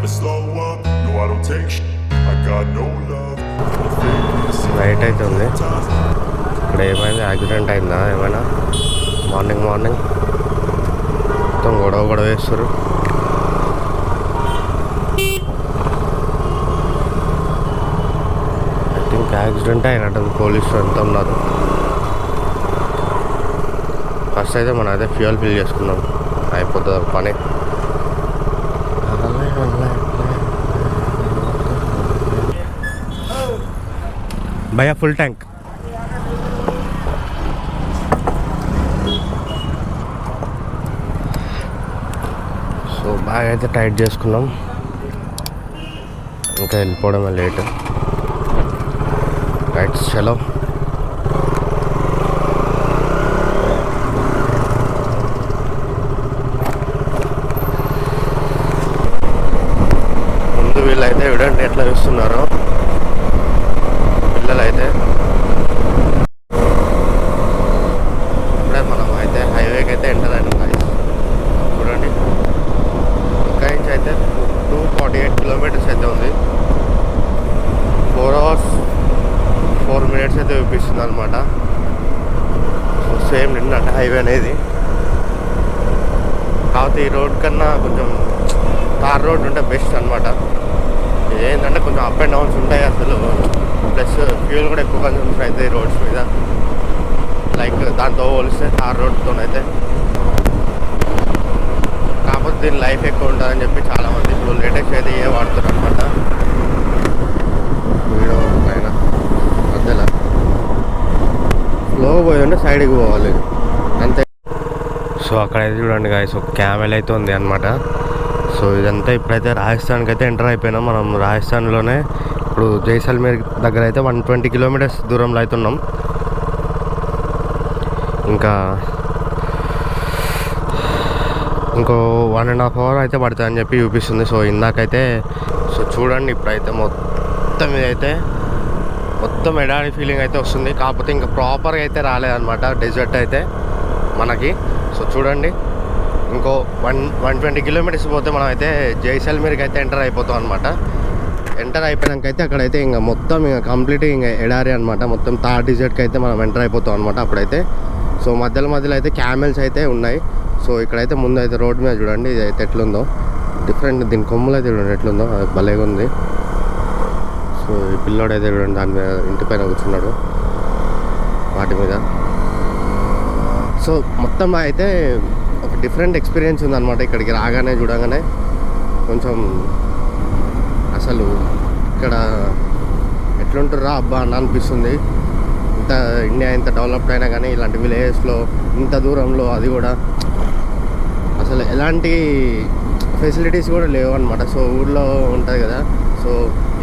never slow up. No, I don't take shit. I got no love. Night అయితే ఉంది. ఇక్కడ ఏమైంది, accident అయిందా ఏమైనా? మార్నింగ్ మొత్తం గొడవ వేస్తారు. ఐ థింక్ యాక్సిడెంట్ అయినట్టు పోలీసులు అంతా ఉన్నారు. ఫస్ట్ అయితే మనం అయితే ఫ్యూయల్ ఫిల్ చేసుకున్నాం, అయిపోతుంది పని. భయ్యా ఫుల్ ట్యాంక్. సో బ్యాగ్ అయితే టైట్ చేసుకున్నాం, ఇంకా వెళ్ళిపోవడమే లేట్. రైట్ చలో. ముందు వీళ్ళైతే చూడండి ఎట్లా చూస్తున్నారో పిల్లలైతే. ఇప్పుడే మనం అయితే హైవేకి అయితే ఎంటర్ అయినాం చూడండి. ఇక్కడ నుంచి అయితే 248 కిలోమీటర్స్ అయితే ఉంది. 4 hours 4 minutes అయితే చూపిస్తుంది అనమాట. సో సేమ్ నిన్నట్టు హైవే అనేది, కాకపోతే ఈ రోడ్ కన్నా కొంచెం తార్ రోడ్ ఉంటే బెస్ట్ అనమాట. ఏంటంటే కొంచెం అప్ అండ్ డౌన్స్ ఉంటాయి అసలు, ప్లస్ ఫ్యూల్ కూడా ఎక్కువ కన్సూమ్స్ అవుతాయి రోడ్స్ మీద. లైక్ దాంతో పోలిస్తే తార్ రోడ్తో అయితే. కాకపోతే దీని లైఫ్ ఎక్కువ ఉంటుందని చెప్పి చాలామంది ఇప్పుడు లేటెస్ట్ అయితే ఏ వాడుతారు అనమాట. వీడియో పైన మధ్యలో స్లో పోయి సైడ్కి పోవాలి అంతే. సో అక్కడైతే చూడండి గాయస్, ఒక క్యామెల్ అయితే ఉంది అనమాట. సో ఇదంతా ఇప్పుడైతే రాజస్థాన్కి అయితే ఎంటర్ అయిపోయినాం. మనం రాజస్థాన్లోనే ఇప్పుడు జైసల్మేర్ దగ్గర అయితే 120 కిలోమీటర్స్ దూరంలో అవుతున్నాం. ఇంకా ఇంకో 1.5 hour అయితే పడుతుందని చెప్పి చూపిస్తుంది. సో ఇందాకైతే సో చూడండి ఇప్పుడైతే మొత్తం ఇదైతే మొత్తం ఎడారి ఫీలింగ్ అయితే వస్తుంది. కాకపోతే ఇంకా ప్రాపర్గా అయితే రాలేదన్నమాట డెజర్ట్ అయితే మనకి. సో చూడండి ఇంకో 120 కిలోమీటర్స్ పోతే మనం అయితే జైసల్మేర్కి అయితే ఎంటర్ అయిపోతాం అనమాట. ఎంటర్ అయిపోయాకైతే అక్కడైతే ఇంకా మొత్తం ఇంకా కంప్లీట్ ఇంకా ఎడారి అనమాట. మొత్తం తార్ డిజర్ట్కి అయితే మనం ఎంటర్ అయిపోతాం అనమాట అప్పుడైతే. సో మధ్యలో అయితే క్యామెల్స్ అయితే ఉన్నాయి. సో ఇక్కడైతే ముందు అయితే రోడ్ మీద చూడండి ఇది అయితే ఎట్లుందో డిఫరెంట్, దీని కొమ్ములు అయితే చూడండి ఎట్లుందో, అది భలేగా ఉంది. సో ఈ పిల్లోడు అయితే చూడండి దాని మీద ఇంటి పైన కూర్చున్నాడు వాటి మీద. సో మొత్తం అయితే ఒక డిఫరెంట్ ఎక్స్పీరియన్స్ ఉందన్నమాట ఇక్కడికి రాగానే చూడగానే. కొంచెం అసలు ఇక్కడ ఎట్లుంటారా అబ్బా అని అనిపిస్తుంది. ఇంత ఇండియా ఇంత డెవలప్డ్ అయినా కానీ ఇలాంటి విలేజెస్లో ఇంత దూరంలో అది కూడా అసలు ఎలాంటి ఫెసిలిటీస్ కూడా లేవు అనమాట. సో ఊళ్ళో ఉంటుంది కదా, సో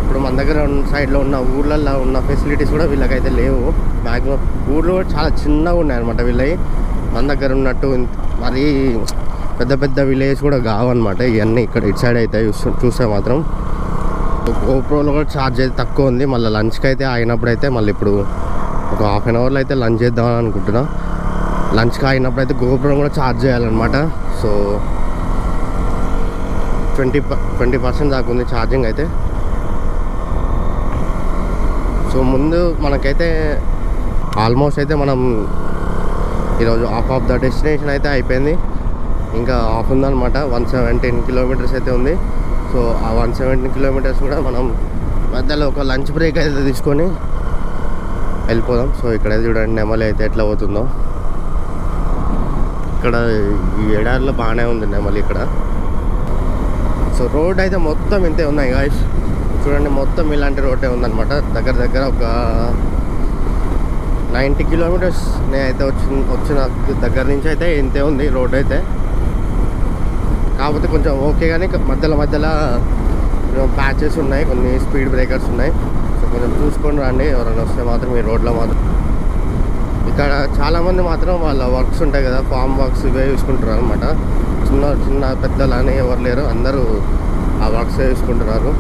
ఇప్పుడు మన దగ్గర సైడ్లో ఉన్న ఊళ్ళల్లో ఉన్న ఫెసిలిటీస్ కూడా వీళ్ళకైతే లేవు. మ్యాక్సిమం ఊళ్ళో కూడా చాలా చిన్నగా ఉన్నాయన్నమాట వీళ్ళవి. మన దగ్గర ఉన్నట్టు మరీ పెద్ద పెద్ద విలేజ్ కూడా కావన్నమాట ఇవన్నీ. ఇక్కడ ఇటు సైడ్ అయితే చూస్తే మాత్రం గోప్రోలో కూడా ఛార్జ్ అయితే తక్కువ ఉంది. మళ్ళీ లంచ్కి అయితే ఆగినప్పుడు అయితే మళ్ళీ ఇప్పుడు ఒక 1/2 hourలో అయితే లంచ్ చేద్దామని అనుకుంటున్నా. లంచ్కి ఆగినప్పుడు అయితే గోప్రో కూడా ఛార్జ్ చేయాలన్నమాట. సో 20% దాకా ఉంది ఛార్జింగ్ అయితే. సో ముందు మనకైతే ఆల్మోస్ట్ అయితే మనం ఈరోజు హాఫ్ ఆఫ్ ద డెస్టినేషన్ అయితే అయిపోయింది. ఇంకా హాఫ్ ఉందన్నమాట. 117 కిలోమీటర్స్ అయితే ఉంది. సో ఆ 117 కిలోమీటర్స్ కూడా మనం మధ్యలో ఒక లంచ్ బ్రేక్ అయితే తీసుకొని వెళ్ళిపోదాం. సో ఇక్కడైతే చూడండి నెమలి అయితే ఎట్లా పోతుందో. ఇక్కడ ఈ ఎడారిలో బాగానే ఉంది నెమలి ఇక్కడ. సో రోడ్ అయితే మొత్తం ఇంతే ఉన్నాయి గాయ్స్, చూడండి మొత్తం ఇలాంటి రోడ్డే ఉందన్నమాట. దగ్గర ఒక 90 కిలోమీటర్స్ నేనైతే వచ్చిన దగ్గర నుంచి అయితే ఇంతే ఉంది రోడ్ అయితే. కాకపోతే కొంచెం ఓకే కానీ మధ్యలో ప్యాచెస్ ఉన్నాయి, కొన్ని స్పీడ్ బ్రేకర్స్ ఉన్నాయి. సో కొంచెం చూసుకొని రండి ఎవరైనా వస్తే మాత్రం ఈ రోడ్లో మాత్రం. ఇక్కడ చాలామంది మాత్రం వాళ్ళ వర్క్స్ ఉంటాయి కదా, ఫామ్ వర్క్స్ ఇవే చూసుకుంటారు అనమాట. చిన్న పెద్దలు అని ఎవరు లేరు, అందరూ ఆ వర్క్సే చూసుకుంటున్నారు.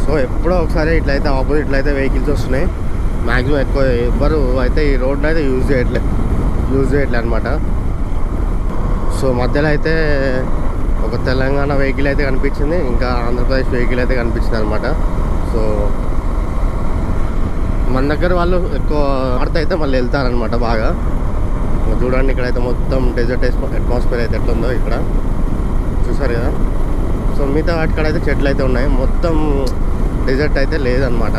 సో ఎప్పుడో ఒకసారి ఇట్లయితే ఆపోజిట్లో అయితే వెహికల్స్ వస్తున్నాయి. మ్యాక్సిమం ఎక్కువ ఎవ్వరు అయితే ఈ రోడ్ని అయితే యూజ్ చేయట్లే అనమాట. సో మధ్యలో అయితే ఒక తెలంగాణ వెహికల్ అయితే కనిపించింది, ఇంకా ఆంధ్రప్రదేశ్ వెహికల్ అయితే కనిపించింది అనమాట. సో మన దగ్గర వాళ్ళు ఎక్కువ నార్త్ అయితే మళ్ళీ వెళ్తారనమాట బాగా. చూడండి ఇక్కడైతే మొత్తం డెజర్ట్ అట్మాస్ఫియర్ అయితే ఎట్లుందో ఇక్కడ చూసారు కదా. సో మిగతా వాటికాడైతే చెట్లు అయితే ఉన్నాయి, మొత్తం డెజర్ట్ అయితే లేదనమాట.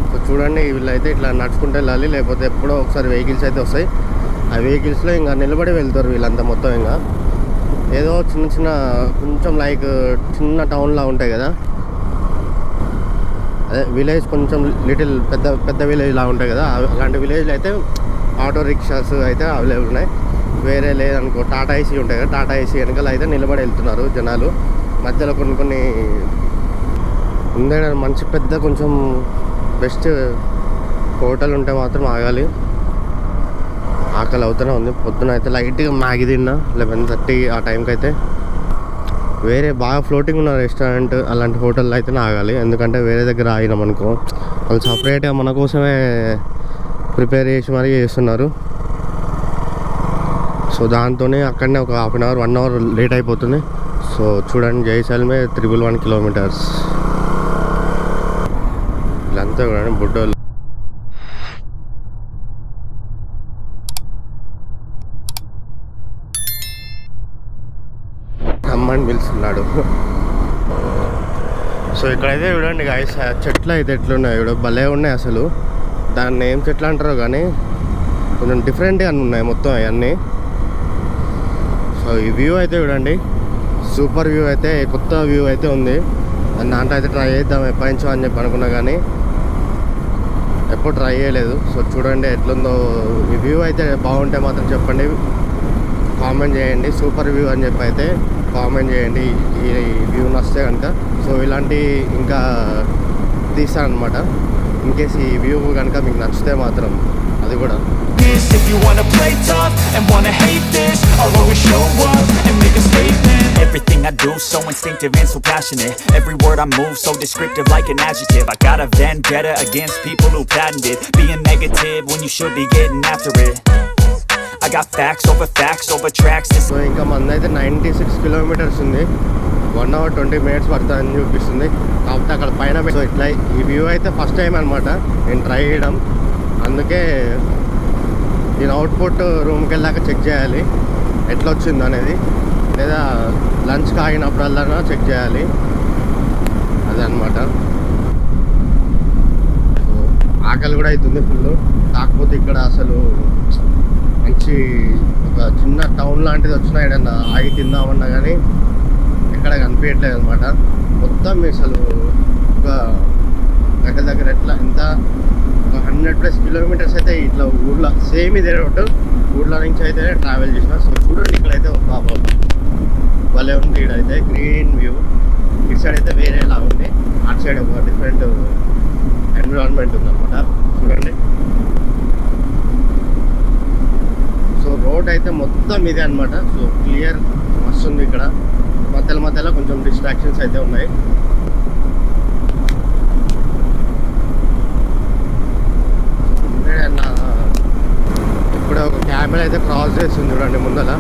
సో చూడండి వీళ్ళైతే ఇట్లా నడుచుకుంటూ వెళ్ళాలి, లేకపోతే ఎప్పుడో ఒకసారి వెహికల్స్ అయితే వస్తాయి. ఆ వెహికల్స్లో ఇంకా నిలబడి వెళ్తారు వీళ్ళంతా మొత్తం. ఇంకా ఏదో చిన్న చిన్న కొంచెం లైక్ చిన్న టౌన్లా ఉంటాయి కదా, అదే విలేజ్ కొంచెం లిటిల్ పెద్ద పెద్ద విలేజ్ లా ఉంటాయి కదా, అలాంటి విలేజ్లో అయితే ఆటో రిక్షాస్ అయితే అవైలబుల్ ఉన్నాయి. వేరే లేదనుకో టాటా ఏసీ ఉంటాయి కదా, టాటా ఏసీ వెనకాల అయితే నిలబడి వెళ్తున్నారు జనాలు. మధ్యలో కొన్ని ఉండే మంచి పెద్ద కొంచెం బెస్ట్ హోటల్ ఉంటే మాత్రం ఆగాలి. ఆకలి అవుతూనే ఉంది. పొద్దున అయితే లైట్గా మ్యాగీ తిన్నా 11:30 ఆ టైంకి అయితే. వేరే బాగా ఫ్లోటింగ్ ఉన్న రెస్టారెంట్ అలాంటి హోటల్లో అయితే ఆగాలి, ఎందుకంటే వేరే దగ్గర ఆగినాం అనుకో వాళ్ళు సపరేట్గా మన కోసమే ప్రిపేర్ చేసి మరీ చేస్తున్నారు. సో దాంతోనే అక్కడనే ఒక 1/2 అవర్ 1 అవర్ లేట్ అయిపోతుంది. సో చూడండి జైసల్మే 111 కిలోమీటర్స్. వీళ్ళంతా కూడా బుడ్డోళ్ళు. అమ్మని పిలుస్తున్నాడు. సో ఇక్కడైతే చూడండి గాయస్, చెట్లు అయితే ఎట్లున్నాయి చూడ, భలే ఉన్నాయి అసలు. దాన్ని ఏం చెట్లు అంటారో కానీ కొంచెం డిఫరెంట్గా ఉన్నాయి మొత్తం అవన్నీ. సో ఈ వ్యూ అయితే చూడండి, సూపర్ వ్యూ అయితే, కొత్త వ్యూ అయితే ఉంది. దాంట్లో అయితే ట్రై చేద్దాం ఎప్పటి నుంచో అని చెప్పి అనుకున్నా కానీ ఎప్పుడు ట్రై చేయలేదు. సో చూడండి ఎట్లుందో ఈ వ్యూ అయితే. బాగుంటే మాత్రం చెప్పండి, కామెంట్ చేయండి. సూపర్ వ్యూ అని చెప్పి అయితే కామెంట్ చేయండి ఈ వ్యూ నచ్చితే కనుక. సో ఇలాంటి ఇంకా తీస్తాను అనమాట. ఇన్కేస్ ఈ వ్యూ కనుక మీకు నచ్చితే మాత్రం అది కూడా. If you wanna play tough and wanna hate this, I'll always show up and make a statement. Everything I do so instinctive and so passionate. Every word I move so descriptive like an adjective. I got a vendetta against people who patented being negative when you should be getting after it. I got facts over tracks. So ఇంకా మంది అయితే 96 kilometres ఉంది, 1 hour 20 minutes పడుతుందని చూపిస్తుంది. కాకపోతే అక్కడ పైన so ఇట్లా ఈ వ్యూ అయితే ఫస్ట్ టైం అనమాట నేను ట్రై చేయడం. అందుకే నేను అవుట్పుట్ రూమ్కి వెళ్ళాక చెక్ చేయాలి ఎట్లా వచ్చింది అనేది, లేదా లంచ్కి ఆగినప్పుడల్లా చెక్ చేయాలి అదనమాట. సో ఆకలి కూడా అవుతుంది ఫుల్. కాకపోతే ఇక్కడ అసలు మంచి ఒక చిన్న టౌన్ లాంటిది వచ్చినా ఏదన్నా ఆగి తిందామన్నా కానీ ఎక్కడ కనిపించట్లేదు అనమాట. మొత్తం అసలు ఒక దగ్గర ఎట్లా ఎంత ఒక 100+ కిలోమీటర్స్ అయితే ఇట్లా ఊర్లో సేమ్ ఇదే రోడ్డు ఊర్లో నుంచి అయితే ట్రావెల్ చేసిన. సో చూడండి ఇక్కడైతే బాబా భలే ఉంది. ఇక్కడైతే గ్రీన్ వ్యూ, ఇటు సైడ్ అయితే వేరేలా ఉంది, అటు సైడ్ ఒక డిఫరెంట్ ఎన్విరాన్మెంట్ ఉందన్నమాట. చూడండి సో రోడ్ అయితే మొత్తం ఇదే అనమాట. సో క్లియర్ మస్తు ఉంది. ఇక్కడ మధ్యలో కొంచెం డిస్ట్రాక్షన్స్ అయితే ఉన్నాయి. ఇప్పుడే ఒక క్యామెరా అయితే క్రాస్ చేస్తుంది చూడండి ముందర.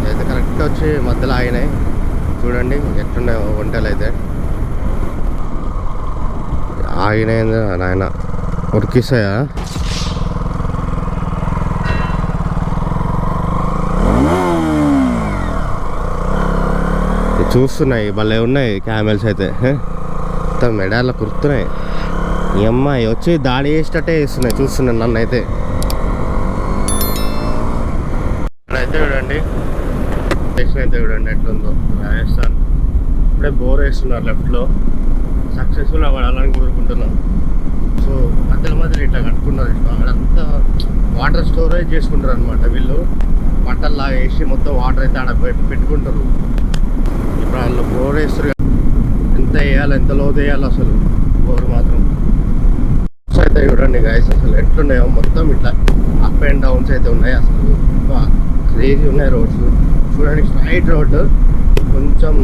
అయితే కరెక్ట్గా వచ్చి మధ్యలో ఆగినాయి. చూడండి ఎట్లున్నాయి వంటలు అయితే ఆగినాయి. నాయన ఉరికిస్తాయా? చూస్తున్నాయి భలే ఉన్నాయి క్యామెల్స్ అయితే. మొత్తం మెడాల్లో కురుతున్నాయి. ఈ అమ్మాయి వచ్చి దాడి చేసేటట్టే చేస్తున్నాయి. చూస్తున్నాను నన్ను అయితే. ఇక్కడైతే చూడండి స్టేషన్ అయితే చూడండి ఎట్లుందో. రాజస్థాన్ ఇప్పుడే బోర్ వేస్తున్నారు లెఫ్ట్లో. సక్సెస్ఫుల్ అవ్వాలని కోరుకుంటున్నాం. సో మధ్యలో ఇట్లా కట్టుకున్నారు. అక్కడంతా వాటర్ స్టోరేజ్ చేసుకుంటారు అనమాట వీళ్ళు. బట్టల్లాగా వేసి మొత్తం వాటర్ అయితే ఆడ పెట్టుకుంటారు. ఇప్పుడు వాళ్ళు బోర్ వేస్తారు. ఎంత వేయాలి, ఎంత లోతు వేయాలి అసలు బోర్ మాత్రం. అయితే చూడండి గాయస్ అసలు ఎట్లున్నాయో మొత్తం ఇట్లా అప్ అండ్ డౌన్స్ అయితే ఉన్నాయి. అసలు క్రేజీ ఉన్నాయి రోడ్స్. చూడండి స్ట్రైట్ రోడ్, కొంచెం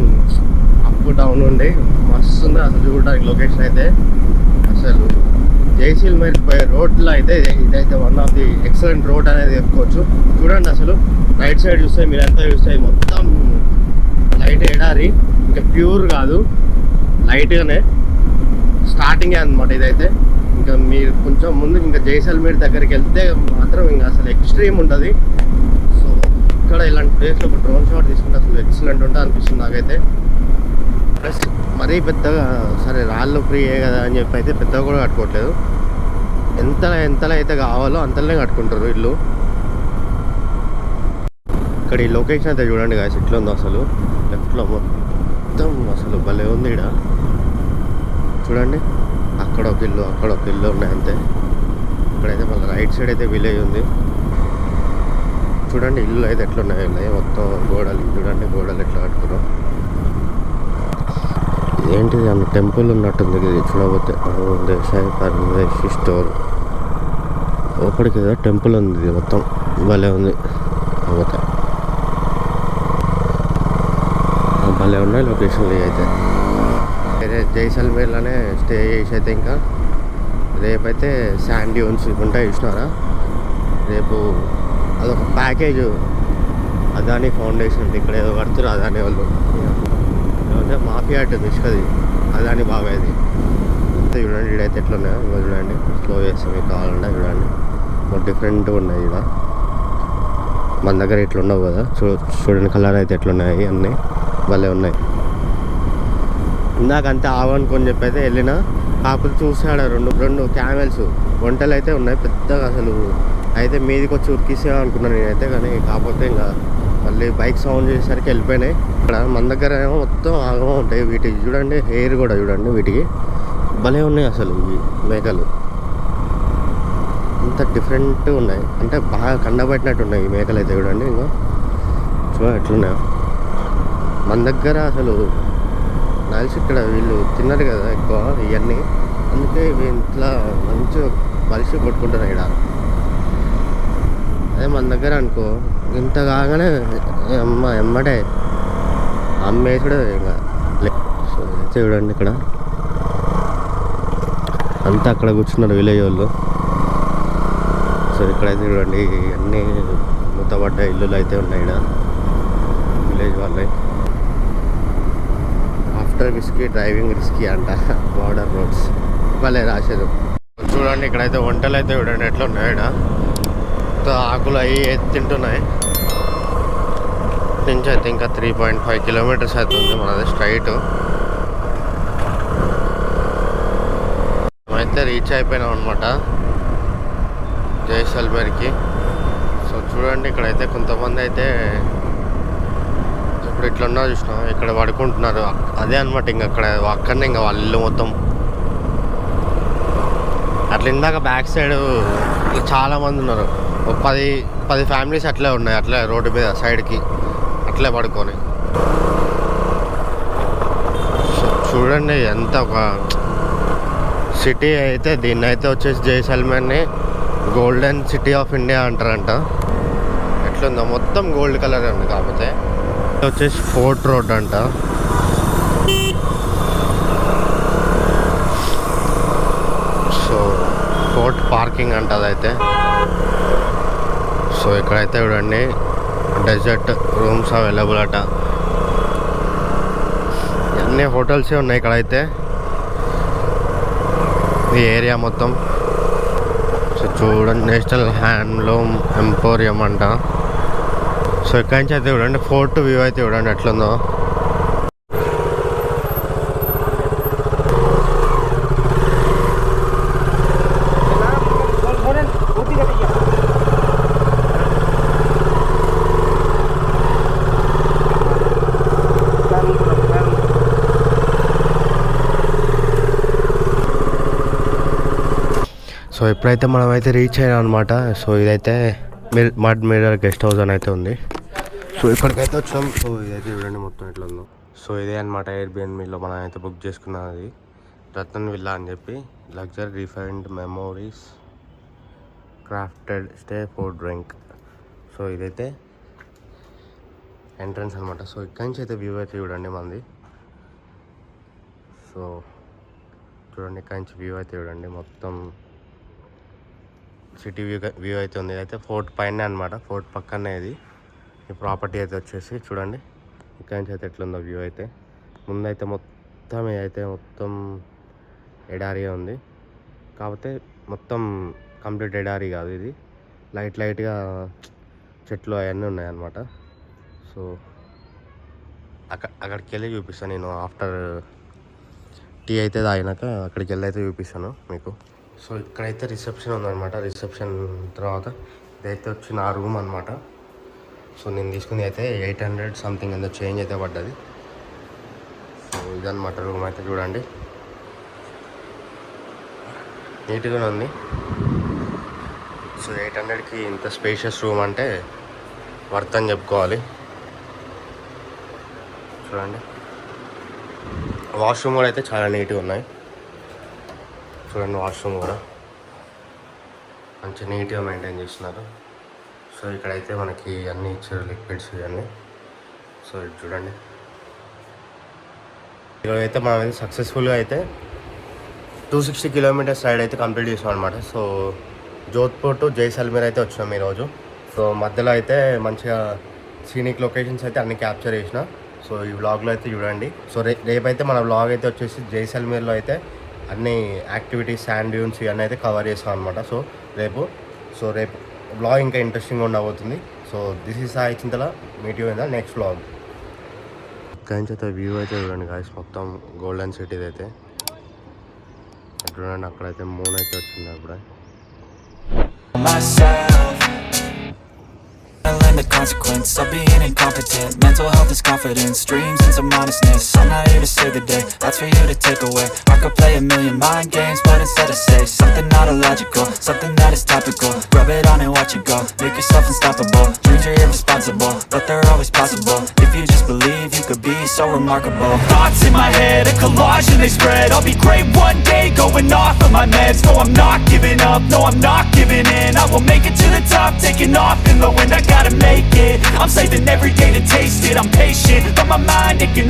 అప్ డౌన్ ఉండి మస్తు ఉంది అసలు చూడడానికి లొకేషన్ అయితే. అసలు జైసల్మేర్ పోయే రోడ్లో అయితే ఇదైతే one of the excellent road అనేది చెప్పుకోవచ్చు. చూడండి అసలు రైట్ సైడ్ చూస్తే మీరు ఎంత చూస్తే మొత్తం ఎడారి, ఇంకా ప్యూర్ కాదు, లైట్గానే స్టార్టింగే అనమాట ఇదైతే. ఇంకా మీరు కొంచెం ముందు ఇంకా జైసల్మేర్ దగ్గరికి వెళ్తే మాత్రం ఇంకా అసలు ఎక్స్ట్రీమ్ ఉంటుంది. సో ఇక్కడ ఇలాంటి ప్లేస్లో ఒక డ్రోన్ షాట్ తీసుకుంటే అసలు ఎక్సలెంట్ ఉంటుంది అనిపిస్తుంది నాకైతే. ప్లస్ మరీ పెద్దగా సరే రాళ్ళు ఫ్రీయే కదా అని చెప్పి అయితే పెద్దగా కూడా కట్టుకోవట్లేదు. ఎంతలో అయితే కావాలో అంతలోనే కట్టుకుంటారు ఇల్లు. ఇక్కడ ఈ లొకేషన్ అయితే చూడండి గాయస్ ఎట్లా ఉందో అసలు. లెఫ్ట్లో మొత్తం అసలు భలే ఉంది. ఇక్కడ చూడండి, అక్కడ ఒక ఇల్లు ఉన్నాయి అంతే. ఇక్కడైతే మళ్ళీ రైట్ సైడ్ అయితే విలేజ్ ఉంది. చూడండి ఇల్లు అయితే ఎట్లా ఉన్నాయి మొత్తం గోడలు చూడండి, గోడలు ఎట్లా కట్టుకున్నాం. ఏంటిది అన్న టెంపుల్ ఉన్నట్టుంది ఇది చూడబోతే. దేశాయి పరమేశ్వరి స్టోర్ లోపలికి ఏదో టెంపుల్ ఉంది, ఇది మొత్తం భలే ఉంది. పోతే భలే ఉన్నాయి లొకేషన్లు అయితే. జైసల్మేర్లోనే స్టే చేసి అయితే ఇంకా రేపైతే శాండ్ డ్యూన్స్ ఉంటాయి చూసినారా. రేపు అదొక ప్యాకేజ్ అదాని ఫౌండేషన్ ఇక్కడ ఏదో కడుతున్నారు అదాని వాళ్ళు. మాఫియా అంటే మిష్కది అదాని బాగా ఇది చూడండి. ఇడైతే ఎట్లా ఉన్నాయో చూడండి, స్లో చేస్తే మీకు కావాలంటే చూడండి. డిఫరెంట్గా ఉన్నాయి ఇక్కడ. మన దగ్గర ఇట్లా ఉండవు కదా. చూడండి కలర్ అయితే ఎట్లున్నాయి, అన్నీ భలే ఉన్నాయి. ఇందాకంతే ఆవనుకొని చెప్పి అయితే వెళ్ళిన, కాకపోతే చూసాడు రెండు క్యామెల్స్ వంటలు అయితే ఉన్నాయి పెద్దగా. అసలు అయితే మీదికి వచ్చి ఉరికిసే అనుకున్నాను నేనైతే, కానీ కాకపోతే ఇంకా మళ్ళీ బైక్ సౌండ్ చేసేసరికి వెళ్ళిపోయినాయి. ఇక్కడ మన దగ్గర ఏమో మొత్తం ఆగమో ఉంటాయి. వీటికి చూడండి హెయిర్ కూడా చూడండి, వీటికి భలే ఉన్నాయి అసలు ఈ మేకలు. అంత డిఫరెంట్గా ఉన్నాయి, అంటే బాగా కండబట్టినట్టు ఉన్నాయి ఈ మేకలు అయితే చూడండి. ఇంకా చూడండి ఎట్లున్నాయో. మన దగ్గర అసలు నలిసి ఇక్కడ వీళ్ళు తిన్నారు కదా ఎక్కువ ఇవన్నీ, అందుకే ఇంట్లో మంచిగా బలిసి కొట్టుకుంటారు ఇక్కడ. అదే మన దగ్గర అనుకో ఇంత కాగానే ఎమ్మటే అమ్మేసుడే ఇంకా. సో అయితే చూడండి ఇక్కడ అంతా అక్కడ కూర్చున్నారు విలేజ్ వాళ్ళు. సో ఇక్కడైతే చూడండి అన్నీ మూతపడ్డ ఇల్లులు అయితే ఉన్నాయి ఇక్కడ విలేజ్ వాళ్ళవి. ఆఫ్టర్ విస్కీ డ్రైవింగ్ రిస్కీ అంట, బార్డర్ రోడ్స్ భలే రాశారు. చూడండి ఇక్కడైతే వంటలు అయితే చూడండి ఎట్లా ఉన్నాయి. ఇక్కడ ఆకులు అవి తింటున్నాయి. నుంచి అయితే ఇంకా 3.5 కిలోమీటర్స్ అవుతుంది మనది స్ట్రైట్. అయితే రీచ్ అయిపోయినాం అనమాట జైసల్మేర్కి. సో చూడండి ఇక్కడైతే కొంతమంది అయితే ఇప్పుడు ఇట్లా ఉన్నా చూసినాం, ఇక్కడ పడుకుంటున్నారు. అదే అనమాట ఇంకా అక్కడనే ఇంకా వాళ్ళ ఇల్లు మొత్తం. అట్లా ఇందాక బ్యాక్ సైడ్ చాలా మంది ఉన్నారు, ఒక 10 ఫ్యామిలీస్ అట్లే ఉన్నాయి, అట్లే రోడ్డు మీద సైడ్కి అట్లే పడుకొని. సో చూడండి ఎంత ఒక సిటీ అయితే. దీన్ని అయితే వచ్చేసి జైసల్మేర్ని గోల్డెన్ సిటీ ఆఫ్ ఇండియా అంటారంట. ఎట్లుందో మొత్తం గోల్డ్ కలర్ ఉంది. కాకపోతే వచ్చేసి ఫోర్ట్ రోడ్ అంట. సో ఫోర్ట్ పార్కింగ్ అంట అదైతే. సో ఇక్కడైతే చూడండి డెజర్ట్ రూమ్స్ అవైలబుల్ అట. అన్ని హోటల్సే ఉన్నాయి ఇక్కడైతే ఈ ఏరియా మొత్తం. సో చూడండి నేషనల్ హ్యాండ్లూమ్ ఎంపోరియం అంట. సో ఇక్కడి నుంచి అయితే చూడండి ఫోర్ట్ వ్యూ అయితే చూడండి ఎట్లుందో. సో ఇప్పుడైతే మనం అయితే రీచ్ అయినాం అనమాట. సో ఇదైతే మడ్ మిర్రర్ గెస్ట్ హౌస్ అని అయితే ఉంది. సో ఇక్కడికైతే వచ్చాం. సో ఇదైతే చూడండి మొత్తం ఎట్లా ఉందో. సో ఇదే అనమాట ఎయిర్బిఎన్బిలో మనం అయితే బుక్ చేసుకున్నది, రతన్ విల్లా అని చెప్పి. Luxury refined memories crafted stay food drink. So ఇదైతే ఎంట్రన్స్ అనమాట. సో ఇక్కడి నుంచి అయితే వ్యూ అయితే చూడండి మంది. సో చూడండి ఇక్కడి నుంచి వ్యూ అయితే చూడండి మొత్తం సిటీ వ్యూ అయితే ఉంది. అయితే ఫోర్ట్ పైన అనమాట, ఫోర్ట్ పక్కనే ఇది ఈ ప్రాపర్టీ అయితే వచ్చేసి చూడండి ఇక్కడి నుంచి అయితే ఎట్లుందో వ్యూ అయితే ముందైతే మొత్తం ఇదైతే మొత్తం ఎడారిగా ఉంది. కాకపోతే మొత్తం కంప్లీట్ ఎడారి కాదు, ఇది లైట్గా చెట్లు అవన్నీ ఉన్నాయన్నమాట. సో అక్కడికి వెళ్ళి చూపిస్తాను నేను. ఆఫ్టర్ టీ అయితే తాగినాక అక్కడికి వెళ్ళి అయితే చూపిస్తాను మీకు. సో ఇక్కడైతే రిసెప్షన్ ఉందన్నమాట. రిసెప్షన్ తర్వాత ఇదైతే వచ్చి నా రూమ్ అనమాట. సో నేను తీసుకుంది అయితే 800 సంథింగ్ ఎంతో చేంజ్ అయితే పడ్డది. సో ఇదన్నమాట రూమ్ అయితే చూడండి, నీట్గానే ఉంది. సో 800కి ఇంత స్పేషియస్ రూమ్ అంటే వర్త్ అని చెప్పుకోవాలి. చూడండి వాష్రూమ్ కూడా అయితే చాలా నీట్గా ఉన్నాయి. చూడండి వాష్రూమ్ కూడా మంచి నీట్గా మెయింటైన్ చేస్తున్నారు. సో ఇక్కడైతే మనకి అన్నీ ఇచ్చారు, లిక్విడ్స్ ఇవన్నీ. సో ఇది చూడండి, ఈరోజు అయితే మనం సక్సెస్ఫుల్గా అయితే 260 కిలోమీటర్స్ రైడ్ అయితే కంప్లీట్ చేసాం అనమాట. సో జోధ్పూర్ టు జైసల్మేర్ అయితే వచ్చినాం ఈరోజు. సో మధ్యలో అయితే మంచిగా సీనిక్ లొకేషన్స్ అయితే అన్ని క్యాప్చర్ చేసిన. సో ఈ వ్లాగ్లో అయితే చూడండి. సో రేపైతే మన వ్లాగ్ అయితే వచ్చేసి జైసల్మేర్లో అయితే అన్ని యాక్టివిటీస్, శాండ్ డ్యూన్స్ ఇవన్నీ అయితే కవర్ చేస్తాం అనమాట. సో రేపు వ్లాగ్ ఇంకా ఇంట్రెస్టింగ్ ఉండబోతుంది. So this is Sai Chintala, meet you in the next vlog. ఇక్కడి నుంచి అయితే వ్యూ అయితే చూడండి గాయస్, మొత్తం గోల్డెన్ సిటీ అయితే చూడండి. అక్కడైతే మూన్ అయితే వచ్చింది అప్పుడే. The consequence of being incompetent. Mental health is confidence, dreams and some honestness. I'm not here to save the day, that's for you to take away. I could play a million mind games, but instead I say something not illogical, something that is topical. Rub it on and watch it go, make yourself unstoppable. Dreams are irresponsible, but they're always possible. If you just believe, you could be so remarkable. Thoughts in my head, a collage and they spread. I'll be great one day, going off of my meds. No, I'm not giving up, no, I'm not giving in. I will make it to the top, taking off in the wind. I gotta make it, I'm saving every day to taste it. I'm patient, but my mind, it can